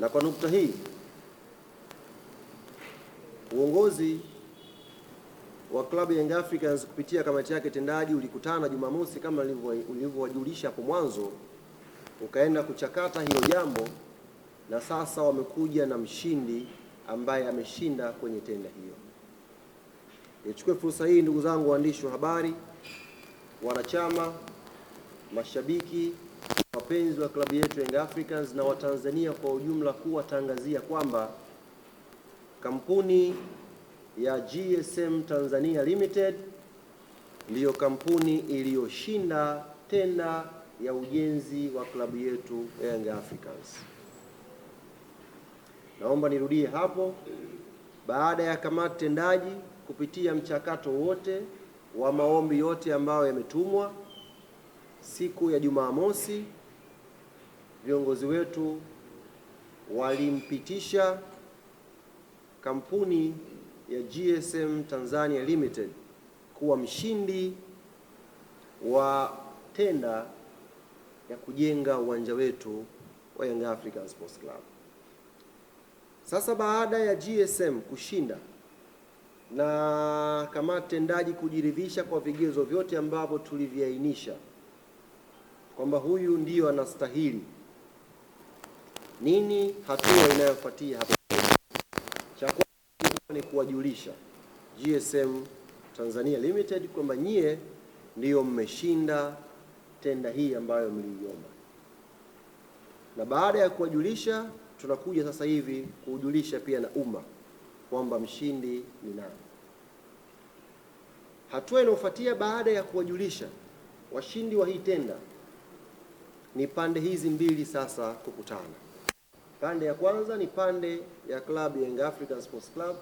Na kwa nukta hii uongozi wa klabu ya Young Africans kupitia kamati yake tendaji ulikutana Jumamosi kama ulivyowajulisha hapo mwanzo, ukaenda kuchakata hilo jambo, na sasa wamekuja na mshindi ambaye ameshinda kwenye tenda hiyo. Nichukue fursa hii, ndugu zangu waandishi wa habari, wanachama, mashabiki, wapenzi wa klabu yetu Young Africans na Watanzania kwa ujumla, kuwatangazia kwamba kampuni ya GSM Tanzania Limited ndiyo kampuni iliyoshinda tenda ya ujenzi wa klabu yetu Young Africans. Naomba nirudie hapo. Baada ya kamati tendaji kupitia mchakato wote wa maombi yote ambayo yametumwa siku ya Jumamosi, viongozi wetu walimpitisha kampuni ya GSM Tanzania Limited kuwa mshindi wa tenda ya kujenga uwanja wetu wa Young Africans Sports Club. Sasa baada ya GSM kushinda na kamati tendaji kujiridhisha kwa vigezo vyote ambavyo tuliviainisha kwamba huyu ndiyo anastahili, nini hatua inayofuatia hapo? Cha kwanza ni kuwajulisha GSM Tanzania Limited kwamba nyie ndiyo mmeshinda tenda hii ambayo mliiomba. Na baada ya kuwajulisha, tunakuja sasa hivi kujulisha pia na umma kwamba mshindi ni nani. Hatua inayofuatia baada ya kuwajulisha washindi wa hii tenda ni pande hizi mbili sasa kukutana. Pande ya kwanza ni pande ya klabu ya Young Africans Sports Club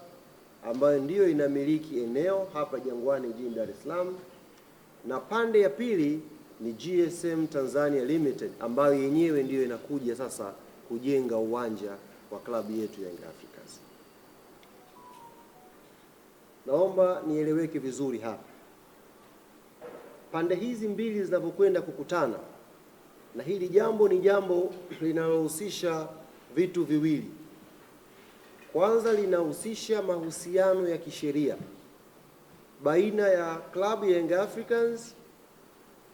ambayo ndiyo inamiliki eneo hapa Jangwani jijini Dar es Salaam, na pande ya pili ni GSM Tanzania Limited ambayo yenyewe ndiyo inakuja sasa kujenga uwanja wa klabu yetu ya Young Africans. Naomba nieleweke vizuri hapa. Pande hizi mbili zinapokwenda kukutana, na hili jambo ni jambo linalohusisha vitu viwili. Kwanza, linahusisha mahusiano ya kisheria baina ya klabu ya Young Africans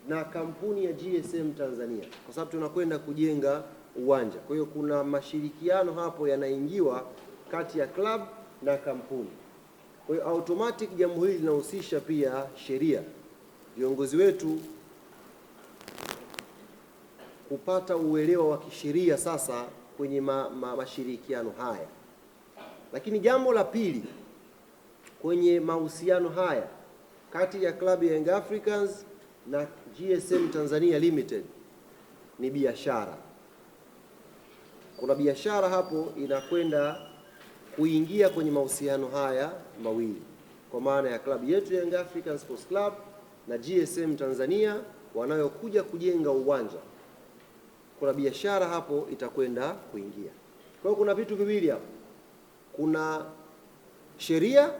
na kampuni ya GSM Tanzania, kwa sababu tunakwenda kujenga uwanja. Kwa hiyo kuna mashirikiano hapo yanaingiwa kati ya club na kampuni. Kwa hiyo automatic jambo hili linahusisha pia sheria. Viongozi wetu kupata uelewa wa kisheria sasa kwenye mashirikiano haya. Lakini jambo la pili kwenye mahusiano haya kati ya klabu ya Young Africans na GSM Tanzania Limited ni biashara. Kuna biashara hapo inakwenda kuingia kwenye mahusiano haya mawili, kwa maana ya klabu yetu Young Africans Sports Club na GSM Tanzania wanayokuja kujenga uwanja. Kuna biashara hapo itakwenda kuingia. Kwa hiyo kuna vitu viwili hapo. Kuna sheria,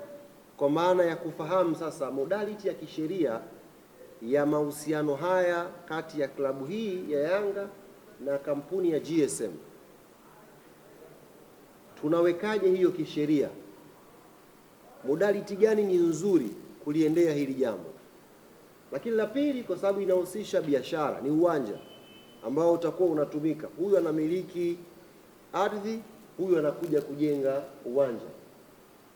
kwa maana ya kufahamu sasa modality ya kisheria ya mahusiano haya kati ya klabu hii ya Yanga na kampuni ya GSM. Tunawekaje hiyo kisheria? Modality gani ni nzuri kuliendea hili jambo? Lakini la pili, kwa sababu inahusisha biashara, ni uwanja ambao utakuwa unatumika. Huyu anamiliki ardhi, huyu anakuja kujenga uwanja.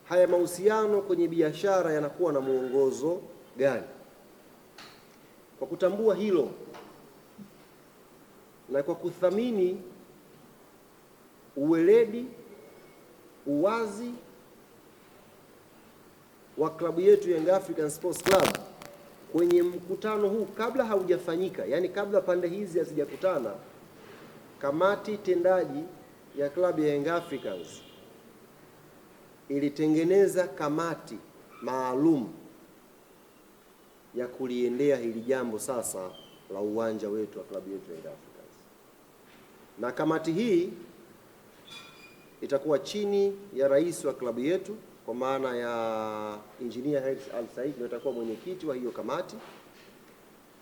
Haya mahusiano kwenye biashara yanakuwa na mwongozo gani? Kwa kutambua hilo na kwa kuthamini uweledi, uwazi wa klabu yetu Young African Sports Club kwenye mkutano huu kabla haujafanyika, yani kabla pande hizi hazijakutana, kamati tendaji ya klabu ya Young Africans ilitengeneza kamati maalum ya kuliendea hili jambo sasa la uwanja wetu wa klabu yetu Young Africans. Na kamati hii itakuwa chini ya rais wa klabu yetu, kwa maana ya Engineer Hersi Al-Said ndio atakuwa mwenyekiti wa hiyo kamati.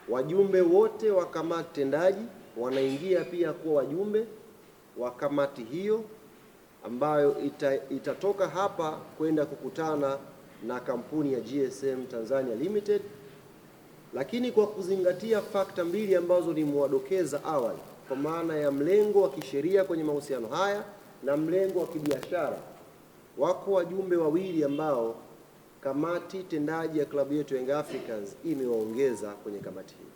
Wajumbe wote wa kamati tendaji wanaingia pia kuwa wajumbe, wa kamati hiyo ambayo itatoka hapa kwenda kukutana na kampuni ya GSM Tanzania Limited, lakini kwa kuzingatia fakta mbili ambazo nimwadokeza awali, kwa maana ya mlengo wa kisheria kwenye mahusiano haya na mlengo wa kibiashara. Wako wajumbe wawili ambao kamati tendaji ya klabu yetu Young Africans imewaongeza kwenye kamati hii.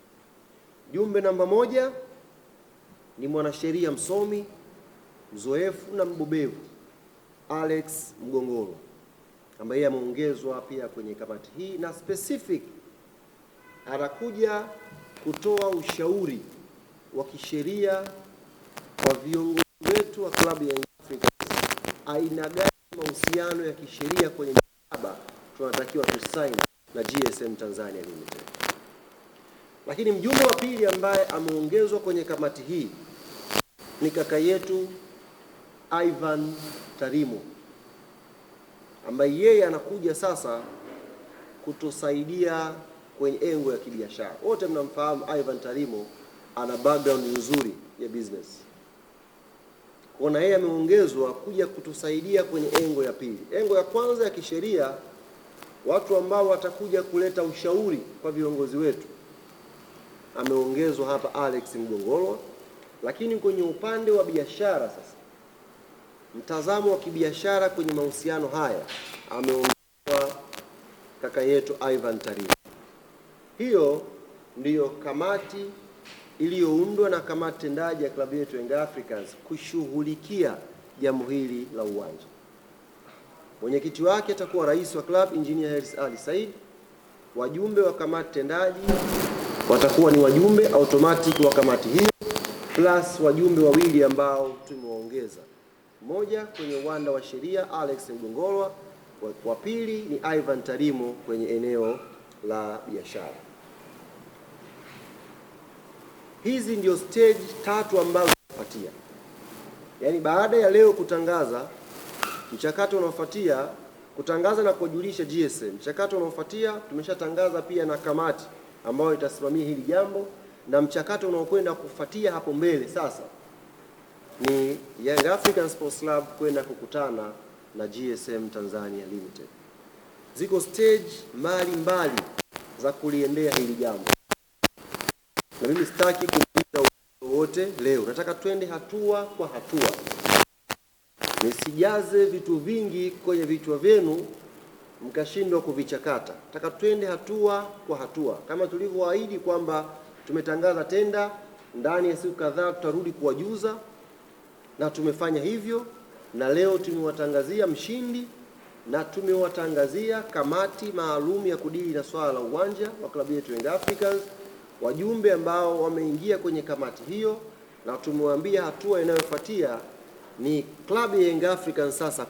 Jumbe namba moja ni mwanasheria msomi, mzoefu na mbobevu Alex Mgongolo, ambaye ameongezwa pia kwenye kamati hii, na specific anakuja kutoa ushauri wa kisheria kwa viongozi wetu wa klabu ya Young Africans, aina gani mahusiano ya kisheria kwenye mkataba tunatakiwa tusaini na GSM Tanzania Limited. Lakini mjumbe wa pili ambaye ameongezwa kwenye kamati hii ni kaka yetu Ivan Tarimo, ambaye yeye anakuja sasa kutusaidia kwenye engo ya kibiashara. Wote mnamfahamu Ivan Tarimo, ana background nzuri ya business. Kwa yeye ameongezwa kuja kutusaidia kwenye engo ya pili. Engo ya kwanza ya kisheria, watu ambao watakuja kuleta ushauri kwa viongozi wetu, ameongezwa hapa Alex Mgongolo. Lakini kwenye upande wa biashara sasa, mtazamo wa kibiashara kwenye mahusiano haya, ameongezwa kaka yetu Ivan Tarimo. Hiyo ndiyo kamati iliyoundwa na kamati tendaji ya klabu yetu Young Africans kushughulikia jambo hili la uwanja. Mwenyekiti wake atakuwa rais wa club Engineer Hersi Ali Said. Wajumbe wa kamati tendaji watakuwa ni wajumbe automatic wa kamati hiyo, plus wajumbe wawili ambao tumewaongeza. Mmoja kwenye uwanda wa sheria Alex Mgongolo, wa pili ni Ivan Tarimo kwenye eneo la biashara. Hizi ndio stage tatu ambazo tunafuatia. Yaani baada ya leo kutangaza, mchakato unaofuatia kutangaza na kujulisha GSM. Mchakato unaofuatia tumeshatangaza pia na kamati ambayo itasimamia hili jambo, na mchakato unaokwenda kufuatia hapo mbele sasa ni Young African Sports Club kwenda kukutana na GSM Tanzania Limited. Ziko stage mbali za kuliendea hili jambo, na mimi sitaki kupita wote leo. Nataka twende hatua kwa hatua, nisijaze vitu vingi kwenye vichwa vyenu mkashindwa kuvichakata. Nataka twende hatua kwa hatua, kama tulivyoahidi kwamba tumetangaza tenda ndani ya siku kadhaa tutarudi kuwajuza, na tumefanya hivyo. Na leo tumewatangazia mshindi na tumewatangazia kamati maalum ya kudili na swala la uwanja wa klabu yetu Young Africans, wajumbe ambao wameingia kwenye kamati hiyo, na tumewaambia hatua inayofuatia ni klabu ya Young Africans sasa